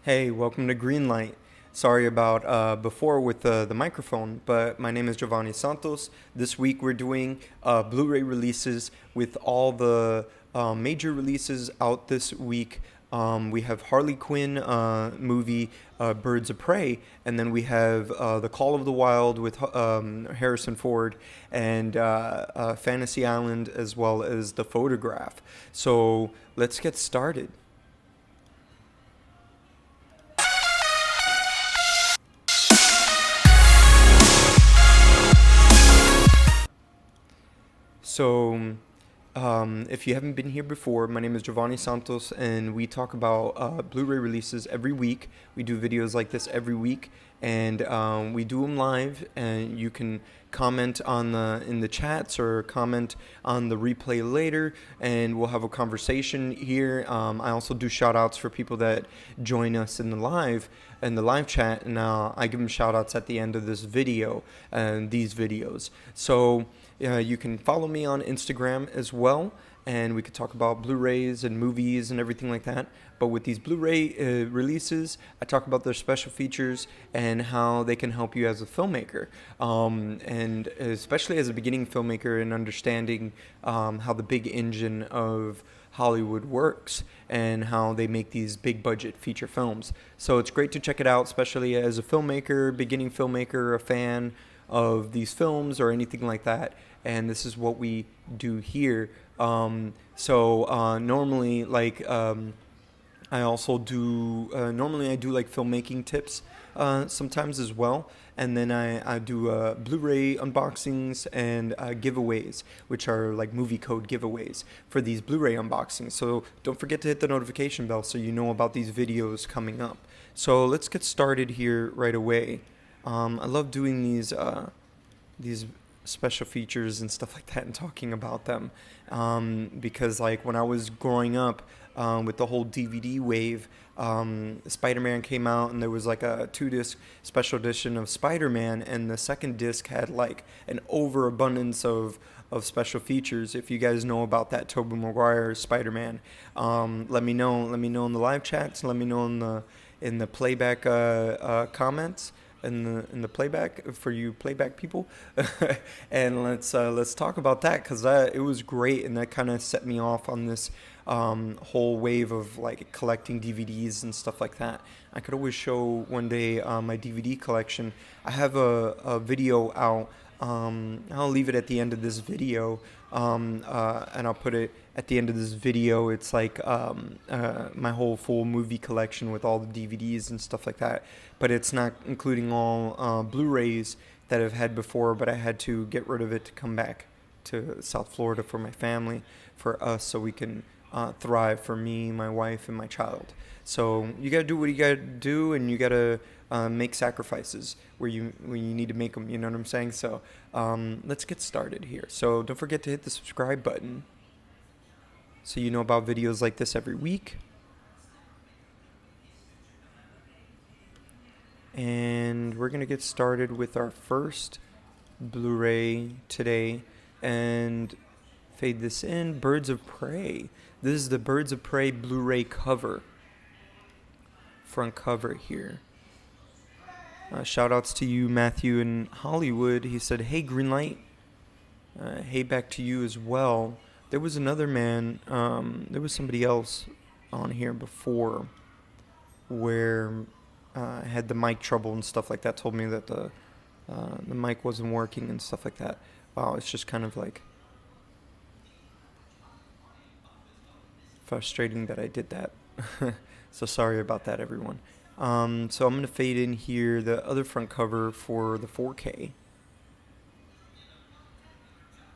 Hey, welcome to Greenlight. Sorry about before with the microphone, but my name is Jovanni Santos. This week we're doing Blu-ray releases with all the major releases out this week. We have Harley Quinn movie Birds of Prey, and then we have The Call of the Wild with Harrison Ford, and Fantasy Island, as well as The Photograph. So let's get started. So, if you haven't been here before, my name is Jovanni Santos, and we talk about Blu-ray releases every week. We do videos like this every week, and we do them live. And you can comment in the chats or comment on the replay later, and we'll have a conversation here. I also do shout outs for people that join us in the live chat, and I give them shout outs at the end of this video and these videos. So you can follow me on Instagram as well, and we could talk about Blu-rays and movies and everything like that. But with these Blu-ray releases, I talk about their special features and how they can help you as a filmmaker, and especially as a beginning filmmaker, and understanding how the big engine of Hollywood works and how they make these big budget feature films. So it's great to check it out, especially as a filmmaker, beginning filmmaker, a fan of these films or anything like that. And this is what we do here. Normally, I also do normally I do like filmmaking tips sometimes as well, and then I do Blu-ray unboxings and giveaways, which are like movie code giveaways for these Blu-ray unboxings. So don't forget to hit the notification bell so you know about these videos coming up. So let's get started here right away. I love doing these special features and stuff like that and talking about them, because like when I was growing up with the whole DVD wave, Spider-Man came out, and there was like a 2-disc special edition of Spider-Man, and the second disc had like an overabundance of special features. If you guys know about that Tobey Maguire Spider-Man, let me know in the live chats, let me know in the playback comments, in the playback for you playback people. And let's talk about that, because it was great, and that kind of set me off on this whole wave of like collecting DVDs and stuff like that. I could always show one day my DVD collection. I have a video out. I'll leave it at the end of this video, and I'll put it at the end of this video. It's like my whole full movie collection with all the DVDs and stuff like that, but it's not including all Blu-rays that I've had before, but I had to get rid of it to come back to South Florida for my family, for us, so we can thrive, for me, my wife, and my child. So you gotta do what you gotta do, and you gotta make sacrifices where you need to make them. You know what I'm saying? So let's get started here. So don't forget to hit the subscribe button so you know about videos like this every week. And we're gonna get started with our first Blu-ray today, and fade this in. Birds of Prey. This is the Birds of Prey Blu-ray cover. Front cover here. Shout outs to you, Matthew in Hollywood. He said, "Hey, Greenlight." Hey, back to you as well. There was another man, there was somebody else on here before where had the mic trouble and stuff like that, told me that the mic wasn't working and stuff like that. Wow, it's just kind of like frustrating that I did that. So sorry about that, everyone. So I'm going to fade in here the other front cover for the 4K.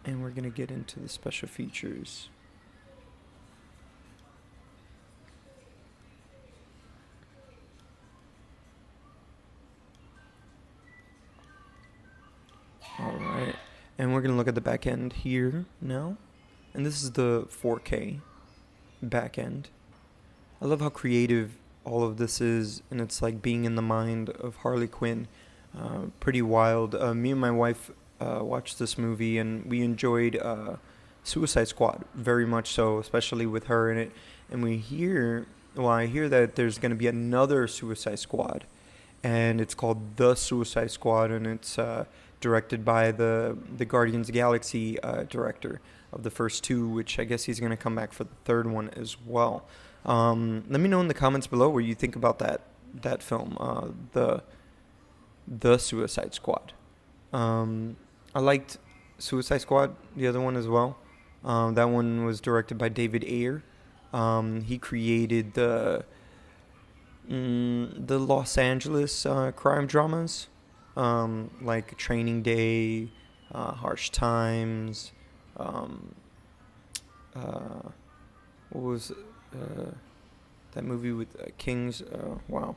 And we're going to get into the special features. Alright. And we're going to look at the back end here now. And this is the 4K back end. I love how creative all of this is, and it's like being in the mind of Harley Quinn. Pretty wild. Me and my wife watched this movie, and we enjoyed Suicide Squad very much so, especially with her in it. And we hear well, I hear that there's going to be another Suicide Squad, and it's called The Suicide Squad, and it's directed by the Guardians of the Galaxy director of the first two, which I guess he's going to come back for the third one as well. Let me know in the comments below what you think about that film, the Suicide Squad. I liked Suicide Squad, the other one as well. That one was directed by David Ayer. He created the Los Angeles crime dramas, like Training Day, Harsh Times. What was that movie with Kings? Wow.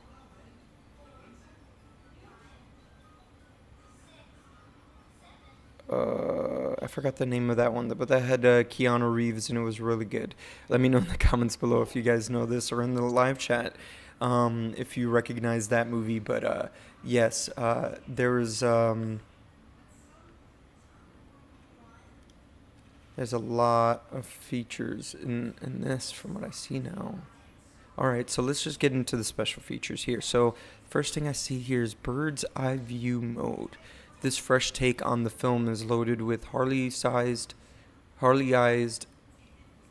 I forgot the name of that one, but that had Keanu Reeves, and it was really good. Let me know in the comments below if you guys know this, or in the live chat if you recognize that movie. But yes, there's a lot of features in this from what I see now. Alright, so let's just get into the special features here. So first thing I see here is bird's eye view mode. This fresh take on the film is loaded with Harley-ized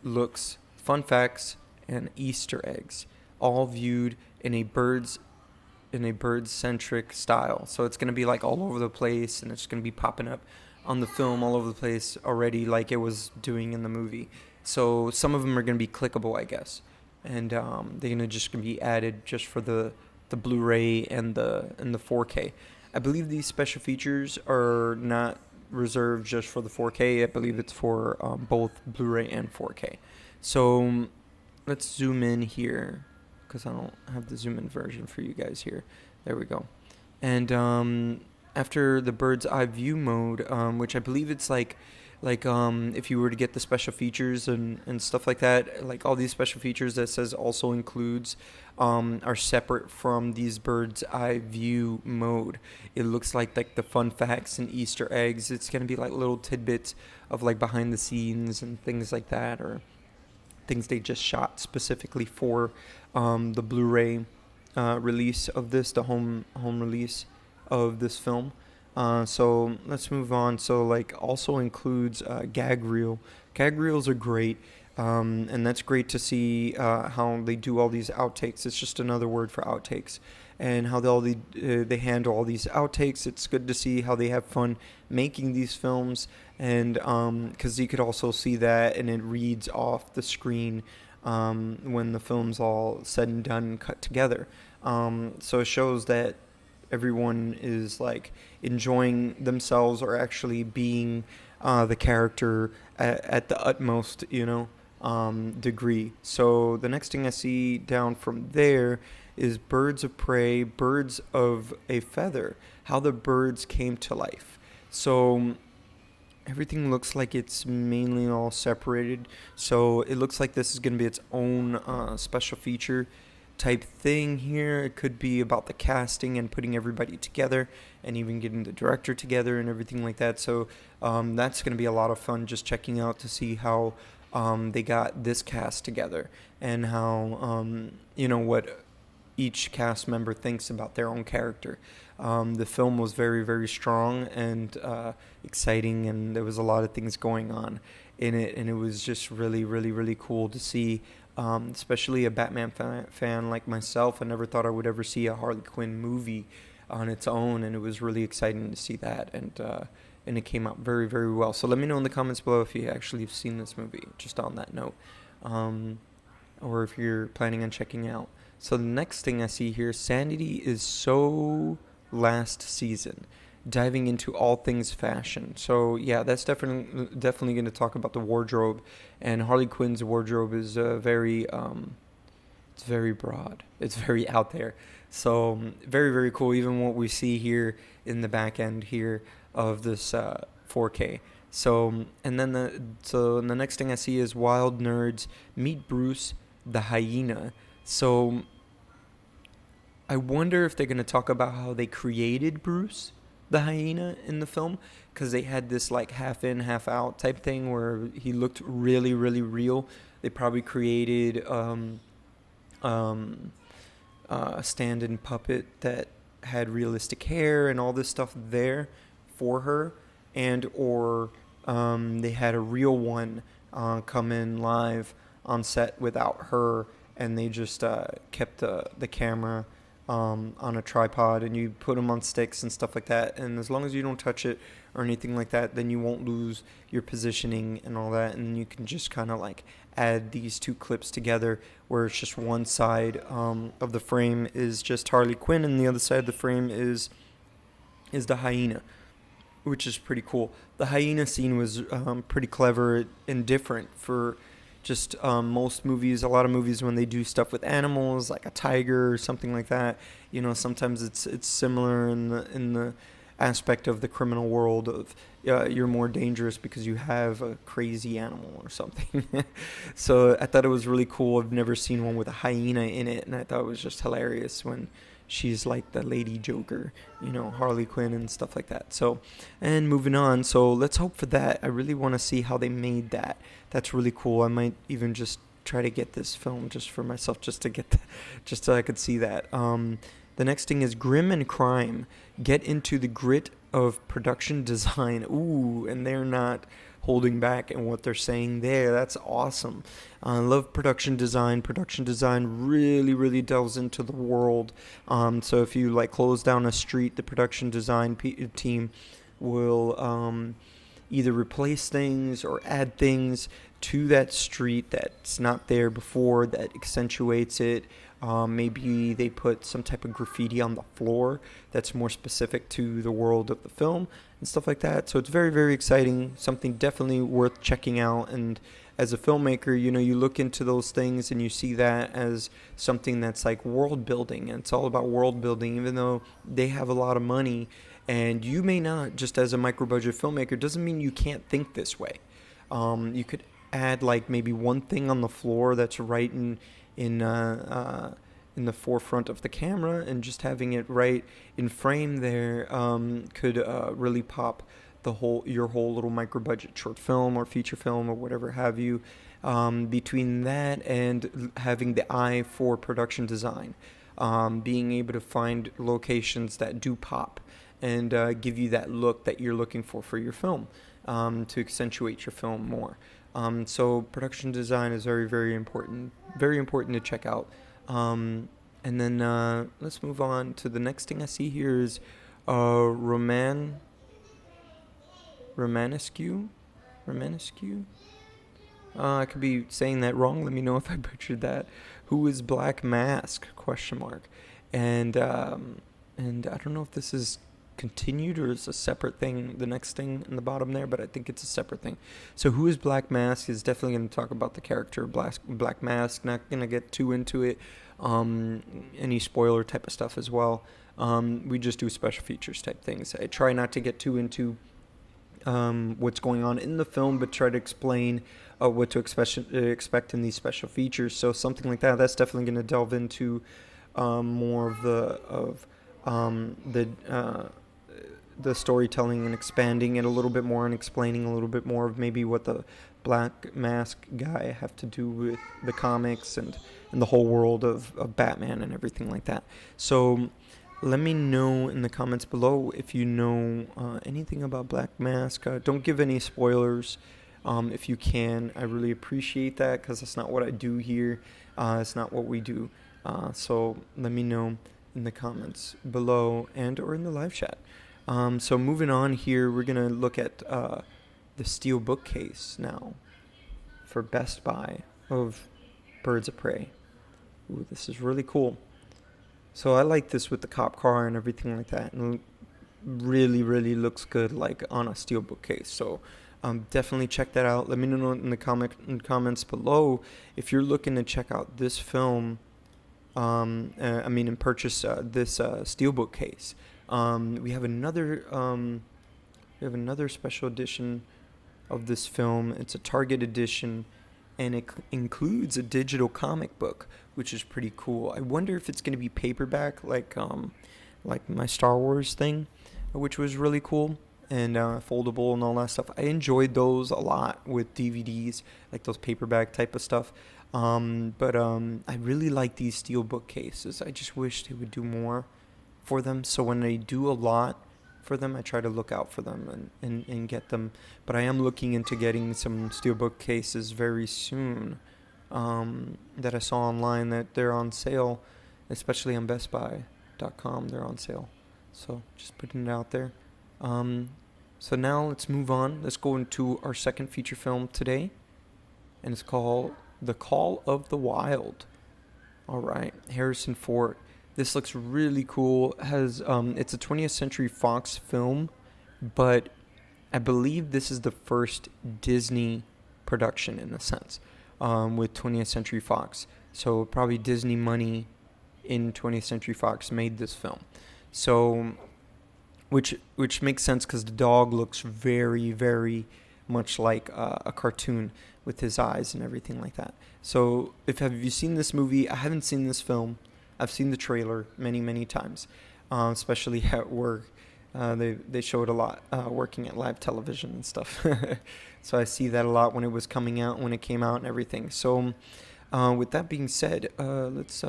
looks, fun facts, and Easter eggs, all viewed in a bird-centric style. So it's going to be like all over the place, and it's going to be popping up on the film all over the place already, like it was doing in the movie. So some of them are going to be clickable, I guess, and they're going to just be added just for the Blu-ray and the 4K. I believe these special features are not reserved just for the 4K. I believe it's for both Blu-ray and 4K. So let's zoom in here, because I don't have the zoom in version for you guys here. There we go. And after the bird's eye view mode, which I believe it's like if you were to get the special features and stuff like that, like all these special features that says also includes are separate from these bird's eye view mode. It looks like the fun facts and Easter eggs. It's going to be like little tidbits of like behind the scenes and things like that, or things they just shot specifically for the Blu-ray release of this, the home release of this film. So let's move on. So like also includes gag reel. Gag reels are great, and that's great to see how they do all these outtakes. It's just another word for outtakes, and how they handle all these outtakes. It's good to see how they have fun making these films, and because you could also see that, and it reads off the screen when the film's all said and done and cut together. So it shows that everyone is like enjoying themselves, or actually being the character at the utmost, degree. So the next thing I see down from there is birds of prey, birds of a feather, how the birds came to life. So everything looks like it's mainly all separated. So it looks like this is going to be its own special feature type thing here. It could be about the casting and putting everybody together, and even getting the director together and everything like that. So that's going to be a lot of fun, just checking out to see how they got this cast together, and how what each cast member thinks about their own character. The film was very, very strong and exciting, and there was a lot of things going on in it, and it was just really, really, really cool to see. Especially a Batman fan like myself, I never thought I would ever see a Harley Quinn movie on its own, and it was really exciting to see that, and it came out very, very well. So let me know in the comments below if you actually have seen this movie, just on that note, or if you're planning on checking out. So the next thing I see here, Sanity is so last season, diving into all things fashion. So yeah, that's definitely going to talk about the wardrobe, and Harley Quinn's wardrobe is very it's very broad, it's very out there. So very, very cool. Even what we see here in the back end here of this 4K. So and then the next thing I see is Wild Nerds meet Bruce the hyena. So I wonder if they're going to talk about how they created Bruce the hyena in the film, because they had this like half in half out type thing where he looked really, really real. They probably created stand-in puppet that had realistic hair and all this stuff there for her, and or they had a real one come in live on set without her, and they just kept the camera on a tripod, and you put them on sticks and stuff like that, and as long as you don't touch it or anything like that, then you won't lose your positioning and all that, and you can just kind of like add these two clips together where it's just one side of the frame is just Harley Quinn and the other side of the frame is the hyena, which is pretty cool. The hyena scene was pretty clever and different for just most movies. A lot of movies, when they do stuff with animals, like a tiger or something like that, you know, sometimes it's similar in the aspect of the criminal world of you're more dangerous because you have a crazy animal or something. So I thought it was really cool. I've never seen one with a hyena in it, and I thought it was just hilarious when she's like the lady Joker, you know, Harley Quinn and stuff like that. So, and moving on, so let's hope for that. I really want to see how they made that. That's really cool. I might even just try to get this film just for myself, just to get that, just so I could see that. The next thing is Grim and Crime. Get into the grit of production design. Ooh, and they're not holding back in what they're saying there. That's awesome. I love production design. Production design really, really delves into the world. So if you like close down a street, the production design team will either replace things or add things to that street that's not there before, that accentuates it. Maybe they put some type of graffiti on the floor that's more specific to the world of the film and stuff like that. So it's very, very exciting, something definitely worth checking out. And as a filmmaker, you know, you look into those things and you see that as something that's like world building. And it's all about world building, even though they have a lot of money. And you may not, just as a micro budget filmmaker, doesn't mean you can't think this way. You could add like maybe one thing on the floor that's right in the forefront of the camera, and just having it right in frame there could really pop your whole little micro budget short film or feature film or whatever have you. Between that and having the eye for production design, being able to find locations that do pop and give you that look that you're looking for your film, to accentuate your film more. So production design is very, very important to check out. And then let's move on to the next thing I see here is Romanesque. I could be saying that wrong. Let me know if I butchered that. Who is Black Mask? ? And I don't know if this is continued or it's a separate thing, the next thing in the bottom there, but I think it's a separate thing. So who is Black Mask is definitely going to talk about the character of Black Mask. Not going to get too into it, any spoiler type of stuff as well. We just do special features type things. I try not to get too into what's going on in the film, but try to explain what to expect in these special features. So something like that, that's definitely going to delve into more of the storytelling and expanding it a little bit more and explaining a little bit more of maybe what the Black Mask guy have to do with the comics and the whole world of Batman and everything like that. So let me know in the comments below if you know anything about Black Mask. Don't give any spoilers if you can. I really appreciate that, because that's not what I do here. It's not what we do. So let me know in the comments below and or in the live chat. So moving on here, we're going to look at the steel bookcase now for Best Buy of Birds of Prey. Ooh, this is really cool. So I like this with the cop car and everything like that, and really, really looks good like on a steel bookcase. So definitely check that out. Let me know in the comments below if you're looking to check out this film. And purchase this steelbook case. We have another special edition of this film. It's a Target edition, and it includes a digital comic book, which is pretty cool. I wonder if it's going to be paperback, like my Star Wars thing, which was really cool, and foldable and all that stuff. I enjoyed those a lot with DVDs, like those paperback type of stuff. But I really like these steel bookcases. I just wish they would do more for them. So when they do a lot for them, I try to look out for them and get them. But I am looking into getting some steelbook cases very soon, that I saw online that they're on sale, especially on bestbuy.com. They're on sale. So just putting it out there. So now let's move on. Let's go into our second feature film today. And it's called The Call of the Wild. All right, Harrison Ford. This looks really cool. Has it's a 20th Century Fox film, but I believe this is the first Disney production in a sense, with 20th Century Fox. So probably Disney money in 20th Century Fox made this film. So, which makes sense because the dog looks very, very much like a cartoon with his eyes and everything like that. So, have you seen this movie? I haven't seen this film. I've seen the trailer many, many times, especially at work. They show it a lot working at live television and stuff. So I see that a lot when it was coming out, when it came out and everything. So with that being said, let's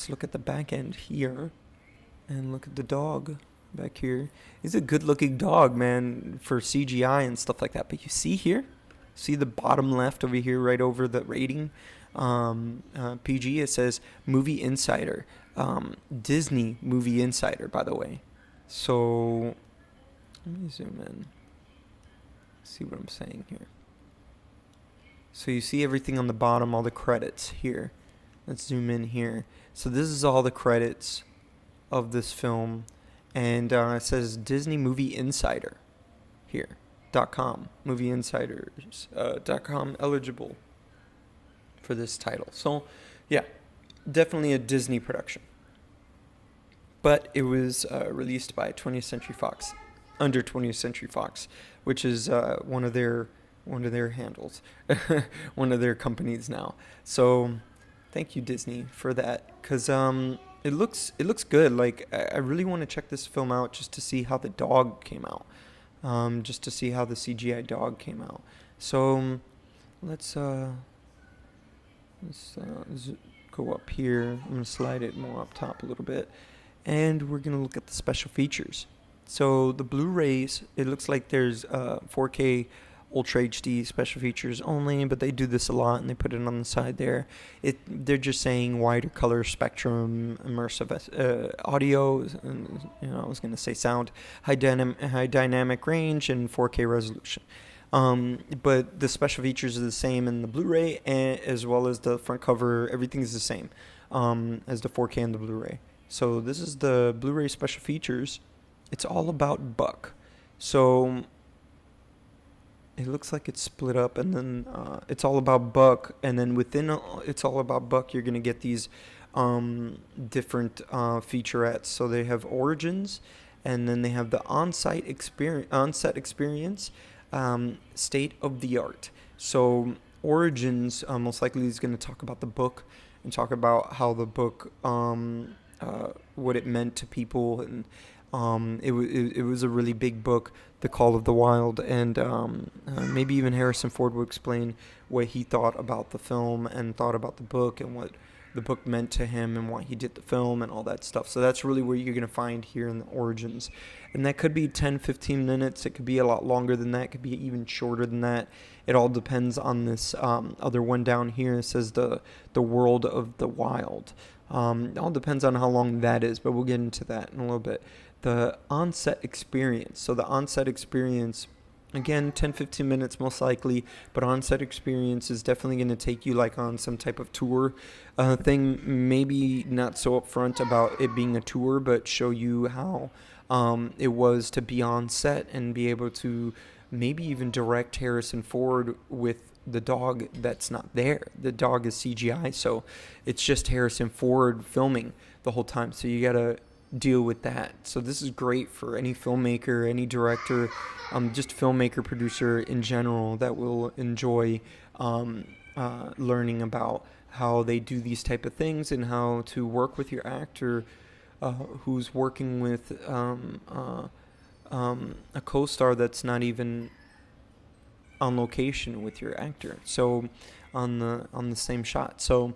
look at the back end here and look at the dog back here. He's a good-looking dog, man, for CGI and stuff like that. But you see here? See the bottom left over here, right over the rating? PG, it says Movie Insider. Disney Movie Insider, by the way. So, let me zoom in. See what I'm saying here. So you see everything on the bottom, all the credits here. Let's zoom in here. So this is all the credits of this film. And it says Disney Movie Insider here. .com. Movie Insiders. .com eligible for this title. So, yeah, definitely a Disney production. But it was released by 20th Century Fox, under 20th Century Fox, which is one of their handles, one of their companies now. So, thank you Disney for that, because it looks good. Like I really want to check this film out just to see how the dog came out, just to see how the CGI dog came out. So, let's go up here. I'm going to slide it more up top a little bit. And we're going to look at the special features. So the Blu-rays, it looks like there's 4K Ultra HD special features only, but they do this a lot and they put it on the side there. They're just saying wider color spectrum, immersive audio, and, I was going to say sound, high dynamic range, and 4K resolution. But the special features are the same in the Blu-ray, as well as the front cover. Everything is the same as the 4K and the Blu-ray. So this is the Blu-ray special features. It's all about Buck. So it looks like it's split up, and then it's all about Buck. And then within It's All About Buck, you're going to get these different featurettes. So they have Origins, and then they have the onset experience, state of the art. So Origins most likely is going to talk about the book and talk about how the book, what it meant to people, and it was a really big book, The Call of the Wild, and maybe even Harrison Ford will explain what he thought about the film and thought about the book and what the book meant to him and why he did the film and all that stuff. So that's really where you're going to find here in the Origins. And that could be 10, 15 minutes. It could be a lot longer than that. It could be even shorter than that. It all depends on this other one down here. It says the World of the Wild. It all depends on how long that is, but we'll get into that in a little bit. The onset experience. So the onset experience, again, 10, 15 minutes most likely, but onset experience is definitely going to take you like on some type of tour thing. Maybe not so upfront about it being a tour, but show you how it was to be on set and be able to maybe even direct Harrison Ford with the dog that's not there. The dog is CGI, so it's just Harrison Ford filming the whole time. So you got to deal with that. So this is great for any filmmaker, any director, just filmmaker, producer in general that will enjoy learning about how they do these type of things and how to work with your actor who's working with a co-star that's not even on location with your actor. So on the same shot. So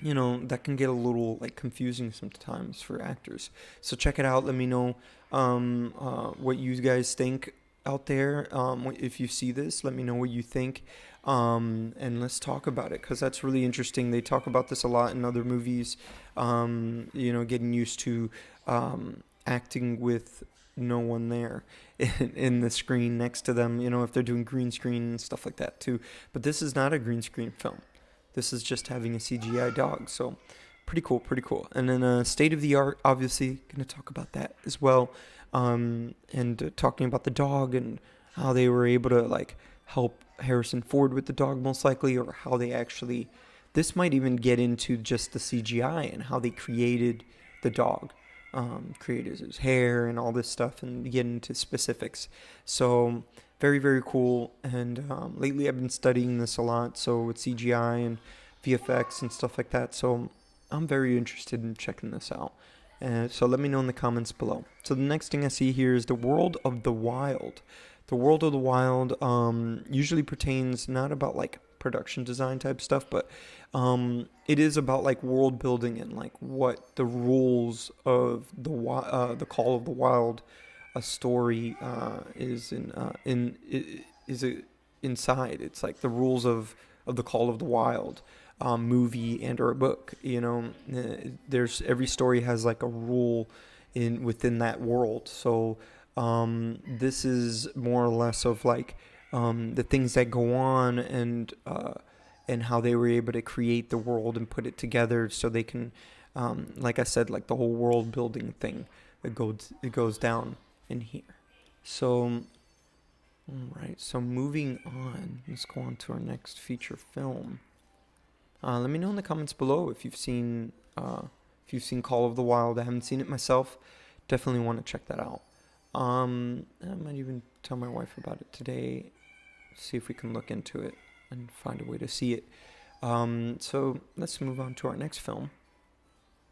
that can get a little like confusing sometimes for actors. So check it out. Let me know what you guys think out there. If you see this, let me know what you think. And let's talk about it, because that's really interesting. They talk about this a lot in other movies. Getting used to acting with no one there in the screen next to them, if they're doing green screen and stuff like that too. But this is not a green screen film. This is just having a CGI dog. So pretty cool. And then state of the art, obviously going to talk about that as well. And talking about the dog and how they were able to like help Harrison Ford with the dog, most likely, or how they actually, this might even get into just the CGI and how they created the dog, created his hair and all this stuff, and get into specifics. So very cool. And lately I've been studying this a lot, so with CGI and VFX and stuff like that. So I'm very interested in checking this out. So let me know in the comments below. So the next thing I see here is the World of the Wild. The World of the Wild usually pertains not about like production design type stuff, but it is about like world building and like what the rules of the Call of the Wild, a story is inside. It's like the rules of the Call of the Wild movie and or a book. There's every story has like a rule within that world. So this is more or less of like the things that go on and how they were able to create the world and put it together so they can, like I said, like the whole world building thing that goes down in here. So, all right. So moving on, let's go on to our next feature film. Let me know in the comments below if you've seen Call of the Wild. I haven't seen it myself. Definitely want to check that out. I might even tell my wife about it today. See if we can look into it and find a way to see it. So let's move on to our next film.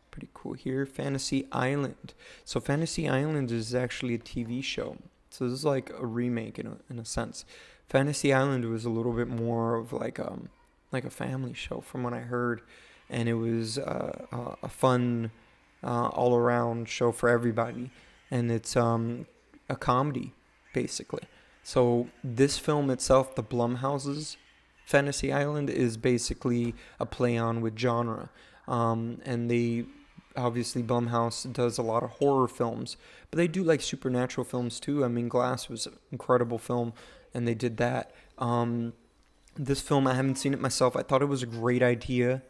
Pretty cool here, Fantasy Island. So Fantasy Island is actually a TV show. So this is like a remake in a sense. Fantasy Island was a little bit more of like a family show from what I heard, and it was a fun all around show for everybody, and it's a comedy basically. So this film itself, the Blumhouse's Fantasy Island, is basically a play on with genre. And they, obviously Blumhouse does a lot of horror films, but they do like supernatural films too. I mean, Glass was an incredible film, and they did that. This film, I haven't seen it myself. I thought it was a great idea,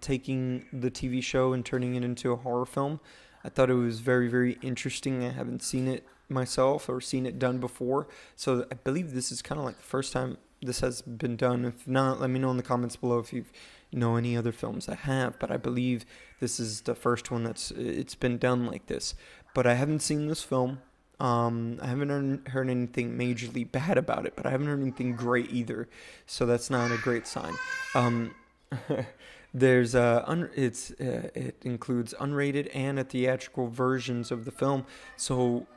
taking the TV show and turning it into a horror film. I thought it was very interesting. I haven't seen it myself or seen it done before, so I believe this is kind of like the first time this has been done. If not, let me know in the comments below if you know any other films that have, but I believe this is the first one it's been done like this. But I haven't seen this film. I haven't heard anything majorly bad about it, but I haven't heard anything great either, so that's not a great sign. There's it includes unrated and a theatrical versions of the film, so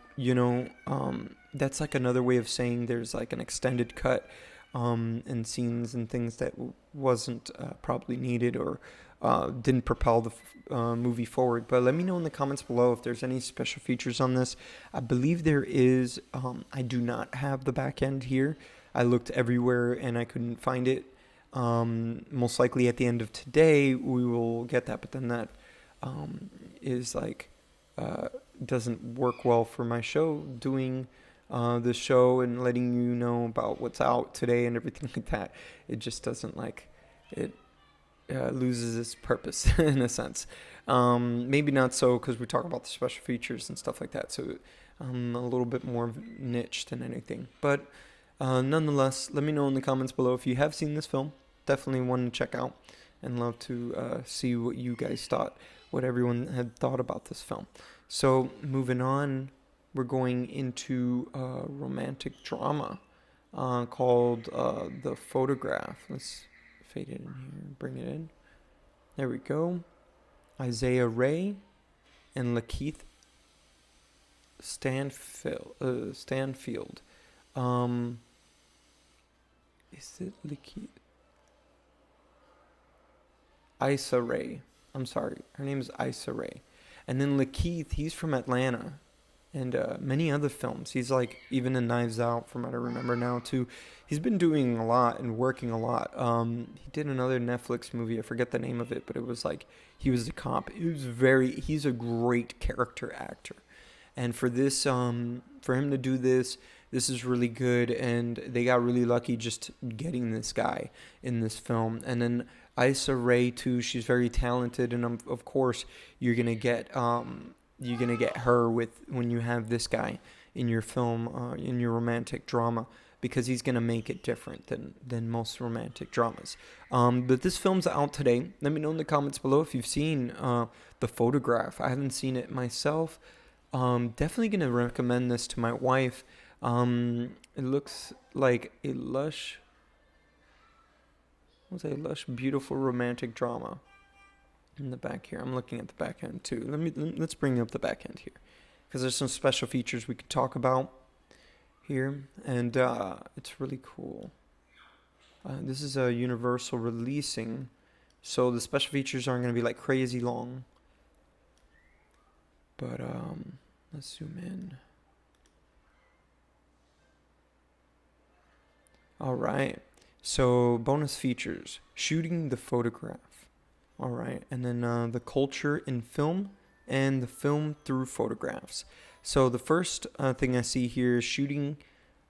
that's like another way of saying there's like an extended cut and scenes and things that wasn't probably needed or didn't propel the movie forward. But let me know in the comments below if there's any special features on this. I believe there is. I do not have the back end here. I looked everywhere and I couldn't find it. Most likely at the end of today we will get that, but then that is like doesn't work well for my show, doing the show and letting you know about what's out today and everything like that. It just doesn't like it. Loses its purpose in a sense. Maybe not so, because we talk about the special features and stuff like that, so I'm a little bit more niche than anything. But nonetheless, let me know in the comments below if you have seen this film. Definitely want to check out and love to see what you guys thought, what everyone had thought about this film. So moving on, we're going into a romantic drama called The Photograph. Let's fade it in here, bring it in. There we go. Isaiah Ray and Lakeith Stanfield. Is it Lakeith? Issa Rae. I'm sorry, her name is Issa Rae. And then Lakeith, he's from Atlanta, and many other films. He's like even in Knives Out, from what I remember now too. He's been doing a lot and working a lot. He did another Netflix movie. I forget the name of it, but it was like he was a cop. He's a great character actor, and for this, for him to do this is really good. And they got really lucky just getting this guy in this film. And then Issa Rae too. She's very talented, and of course you're gonna get her with when you have this guy in your film, in your romantic drama, because he's gonna make it different than most romantic dramas. But this film's out today. Let me know in the comments below if you've seen The Photograph. I haven't seen it myself. Definitely gonna recommend this to my wife. It looks like a lush, beautiful romantic drama. In the back here, I'm looking at the back end too. Let's bring up the back end here, because there's some special features we could talk about here, and it's really cool. This is a Universal releasing, so the special features aren't going to be like crazy long. But let's zoom in. All right. So bonus features: shooting the photograph. All right, and then the culture in film and the film through photographs. So the first thing I see here is shooting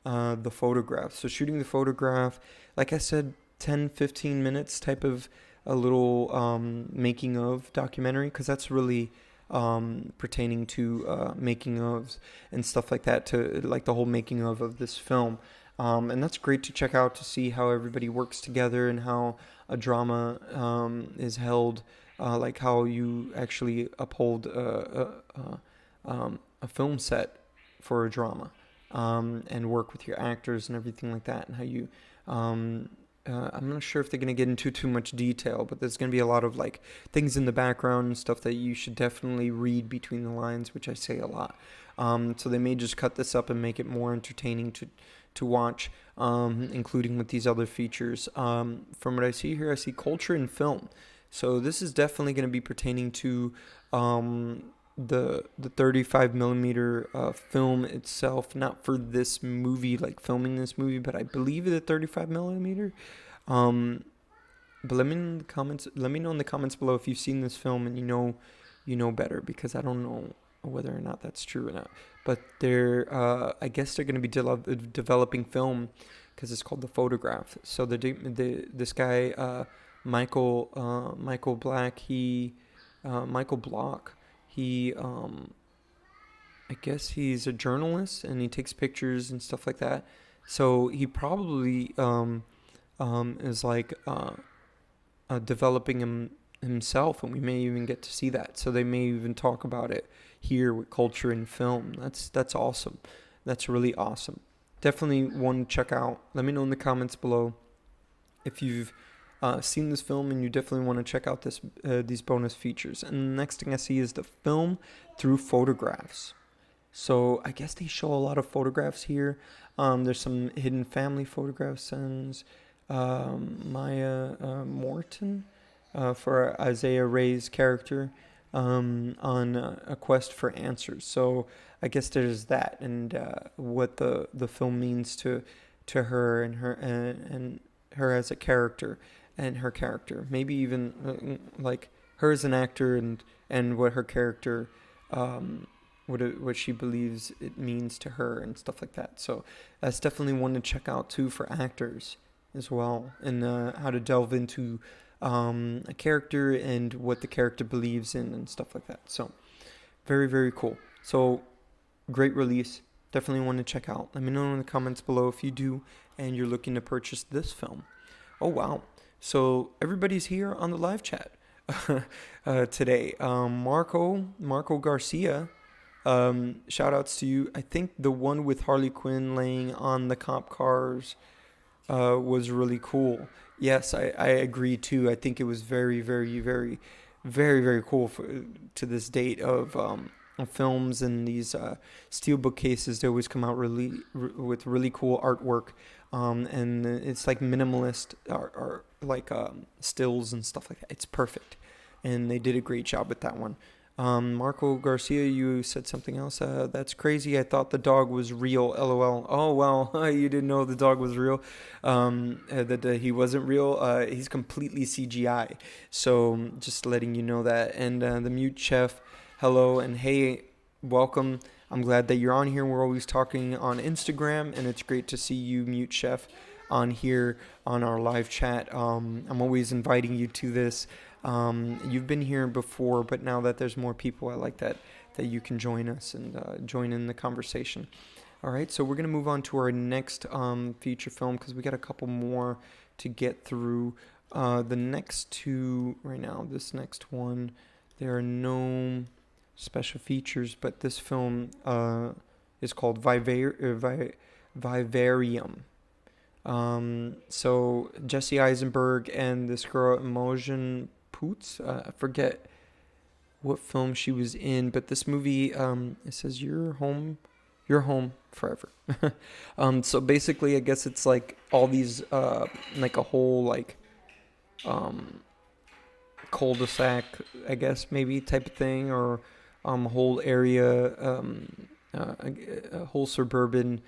the photograph. So shooting the photograph, like I said, 10-15 minutes type of a little making of documentary, because that's really pertaining to making ofs and stuff like that, to like the whole making of this film. And that's great to check out, to see how everybody works together and how a drama is held, like how you actually uphold a film set for a drama, and work with your actors and everything like that, and how you I'm not sure if they're going to get into too much detail, but there's going to be a lot of like things in the background and stuff that you should definitely read between the lines, which I say a lot. So they may just cut this up and make it more entertaining to watch, including with these other features. From what I see here, I see culture and film. So this is definitely going to be pertaining to the 35 millimeter film itself, not for this movie, like filming this movie, but I believe the 35 millimeter. But let me know in the comments below if you've seen this film and you know better, because I don't know whether or not that's true or not. But I guess they're going to be developing film, because it's called The Photograph. So this guy Michael Block, he I guess he's a journalist, and he takes pictures and stuff like that. So he probably is like developing himself, and we may even get to see that. So they may even talk about it here with culture and film. That's awesome. That's really awesome. Definitely one to check out. Let me know in the comments below if you've seen this film and you definitely want to check out these bonus features. And the next thing I see is the film through photographs. So I guess they show a lot of photographs here. There's some hidden family photographs, and Maya Morton for Isaiah Ray's character on a quest for answers. So I guess there's that, and what the film means to her and her as a character, and her character, maybe even like her as an actor, and what her character what she believes it means to her and stuff like that. So that's definitely one to check out too for actors as well, and how to delve into a character and what the character believes in and stuff like that. So very, very cool. So great release. Definitely want to check out. Let me know in the comments below if you do and you're looking to purchase this film. Oh wow. So everybody's here on the live chat today. Marco Garcia, shout outs to you. I think the one with Harley Quinn laying on the cop cars was really cool. Yes, I agree too. I think it was very, very, very, very, very cool to this date of films and these steelbook cases. They always come out with really cool artwork and it's like minimalist or like stills and stuff like that. It's perfect, and they did a great job with that one. Marco Garcia, you said something else. That's crazy. I thought the dog was real. LOL. Oh, well, you didn't know the dog was real. That he wasn't real. He's completely CGI. So just letting you know that. And the mute chef, hello and hey, welcome. I'm glad that you're on here. We're always talking on Instagram, and it's great to see you, mute chef, on here on our live chat. I'm always inviting you to this. You've been here before, but now that there's more people, I like that you can join us and join in the conversation. All right, so we're going to move on to our next feature film because we got a couple more to get through. The next two right now, this next one, there are no special features, but this film is called Vivarium. So Jesse Eisenberg and this girl Imogen Poots, I forget what film she was in, but this movie, it says you're home forever. So basically, I guess it's like all these, like a whole like cul-de-sac, I guess maybe type of thing, or whole area, a whole suburban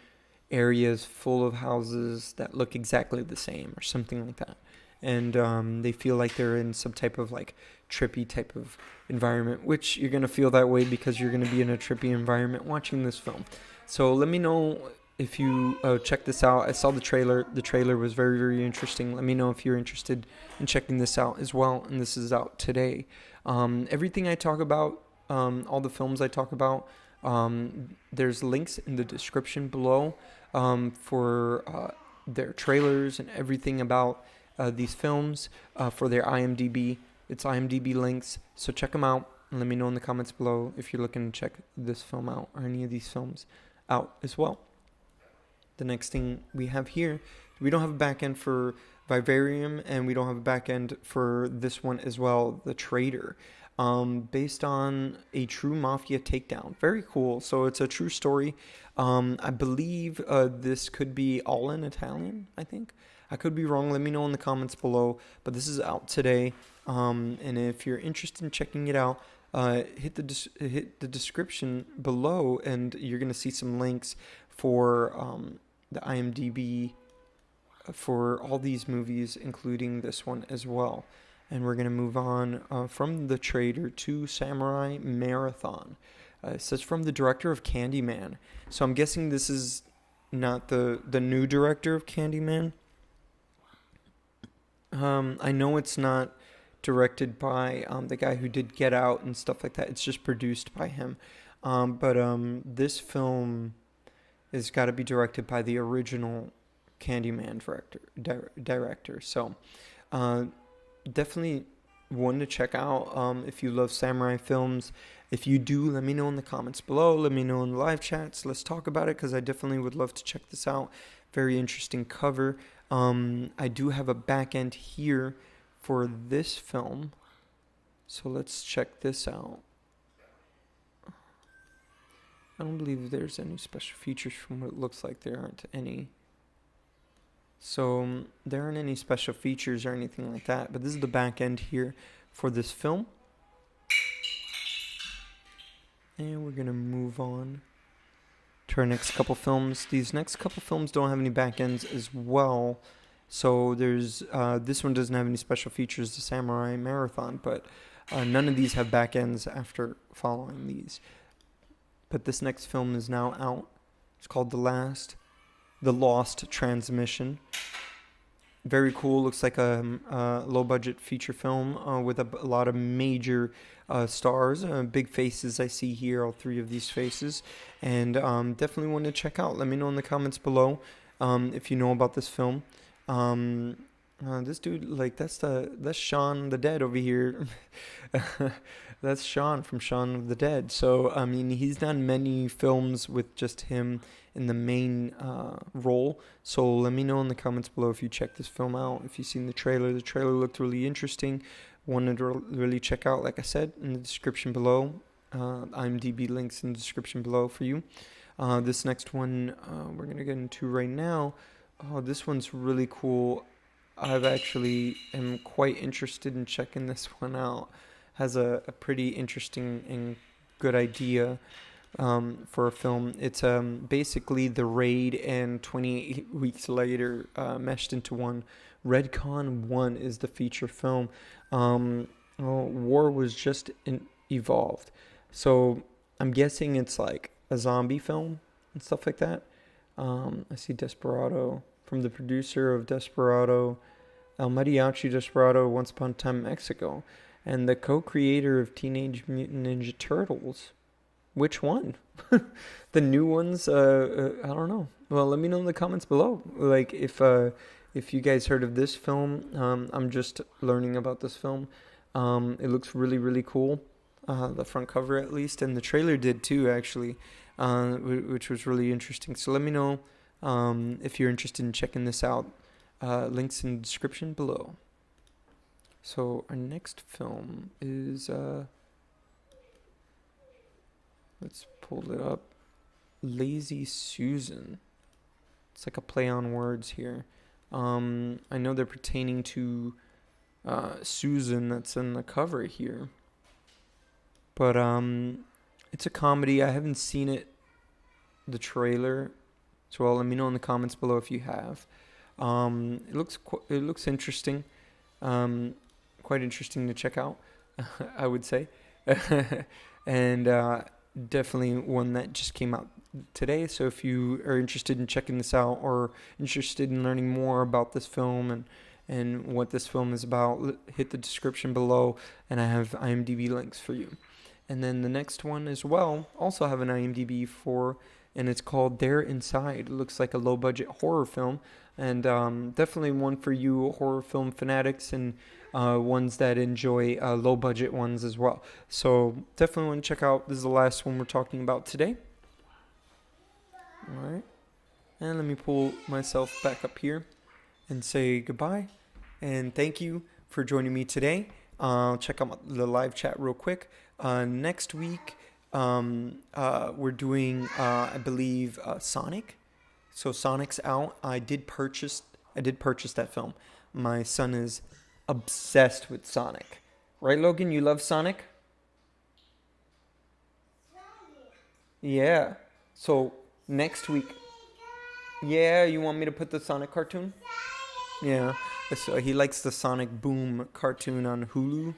areas full of houses that look exactly the same or something like that. And they feel like they're in some type of like trippy type of environment, which you're going to feel that way because you're going to be in a trippy environment watching this film. So let me know if you check this out. I saw the trailer. The trailer was very, very interesting. Let me know if you're interested in checking this out as well. And this is out today. Everything I talk about, all the films I talk about, there's links in the description below for their trailers and everything about these films, for their IMDb. It's IMDb links, so check them out and let me know in the comments below if you're looking to check this film out or any of these films out as well. The next thing we have here, we don't have a back end for Vivarium, and we don't have a back end for this one as well, The Traitor. Based on a true mafia takedown. Very cool. So it's a true story. I believe this could be all in Italian, I think. I could be wrong. Let me know in the comments below. But this is out today. And if you're interested in checking it out, hit the description below, and you're going to see some links for the IMDb for all these movies, including this one as well. And we're going to move on from The Traitor to Samurai Marathon. It says from the director of Candyman. So I'm guessing this is not the new director of Candyman. I know it's not directed by the guy who did Get Out and stuff like that. It's just produced by him. But this film has got to be directed by the original Candyman director. So definitely one to check out if you love samurai films. If you do, let me know in the comments below. Let me know in the live chats. Let's talk about it because I definitely would love to check this out. Very interesting cover. I do have a back end here for this film. So let's check this out. I don't believe there's any special features from what it looks like. There aren't any. So there aren't any special features or anything like that. But this is the back end here for this film. And we're going to move on to our next couple films. These next couple films don't have any back ends as well. So there's this one doesn't have any special features, the Samurai Marathon. But none of these have back ends after following these. But this next film is now out. It's called The Lost Transmission. Very cool. Looks like a low-budget feature film with a lot of major stars, big faces I see here, all three of these faces. And definitely one to check out. Let me know in the comments below if you know about this film. This dude, like, that's Shaun the Dead over here. That's Shaun from Shaun of the Dead. So, I mean, he's done many films with just him in the main role. So let me know in the comments below if you check this film out, if you've seen the trailer. The trailer looked really interesting. Wanted to really check out, like I said, in the description below. IMDb links in the description below for you. This next one we're going to get into right now Oh, this one's really cool. I've actually am quite interested in checking this one out. Has a pretty interesting and good idea for a film. It's basically The Raid and 28 Weeks Later meshed into one. Redcon 1 is the feature film. War was just evolved. So I'm guessing it's like a zombie film and stuff like that. I see Desperado from the producer of Desperado, El Mariachi Desperado, Once Upon a Time in Mexico, and the co-creator of Teenage Mutant Ninja Turtles. Which one? The new ones? I don't know. Well, let me know in the comments below. Like if you guys heard of this film. I'm just learning about this film. It looks really really cool. The front cover at least, and the trailer did too actually, which was really interesting. So let me know if you're interested in checking this out. Links in the description below. So our next film is let's pull it up. Lazy Susan. It's like a play on words here. I know they're pertaining to Susan that's in the cover here. But it's a comedy. I haven't seen it, the trailer. So let me know in the comments below if you have. It looks interesting. Quite interesting to check out, I would say. And definitely one that just came out today. So if you are interested in checking this out or interested in learning more about this film and what this film is about, hit the description below, and I have IMDb links for you. And then the next one as well, also have an IMDb for, and it's called They're Inside. It looks like a low-budget horror film, and definitely one for you horror film fanatics and ones that enjoy low-budget ones as well. So definitely want to check out. This is the last one we're talking about today. All right. And let me pull myself back up here and say goodbye. And thank you for joining me today. Check out the live chat real quick. Next week, we're doing, I believe, Sonic. So Sonic's out. I did purchase that film. My son is obsessed with Sonic. Right, Logan? You love Sonic? Yeah. So next week. Yeah, you want me to put the Sonic cartoon? Yeah. So he likes the Sonic Boom cartoon on Hulu.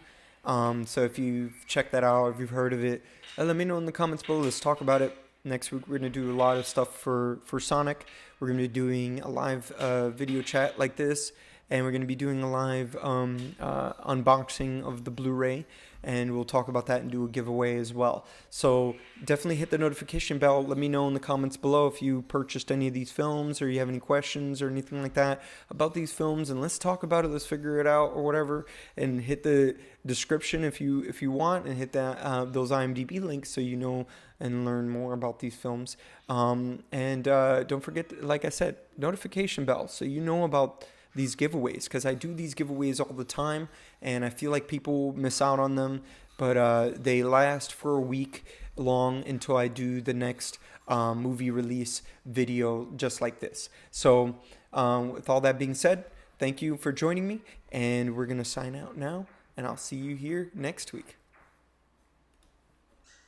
So if you've checked that out, if you've heard of it, let me know in the comments below. Let's talk about it. Next week, we're going to do a lot of stuff for Sonic. We're going to be doing a live video chat like this. And we're going to be doing a live unboxing of the Blu-ray. And we'll talk about that and do a giveaway as well. So definitely hit the notification bell. Let me know in the comments below if you purchased any of these films or you have any questions or anything like that about these films. And let's talk about it. Let's figure it out or whatever. And hit the description if you want, and hit that those IMDb links so you know and learn more about these films. And don't forget, like I said, notification bell so you know about these giveaways, because I do these giveaways all the time and I feel like people miss out on them, but they last for a week long until I do the next movie release video just like this. So with all that being said, thank you for joining me, and we're gonna sign out now, and I'll see you here next week.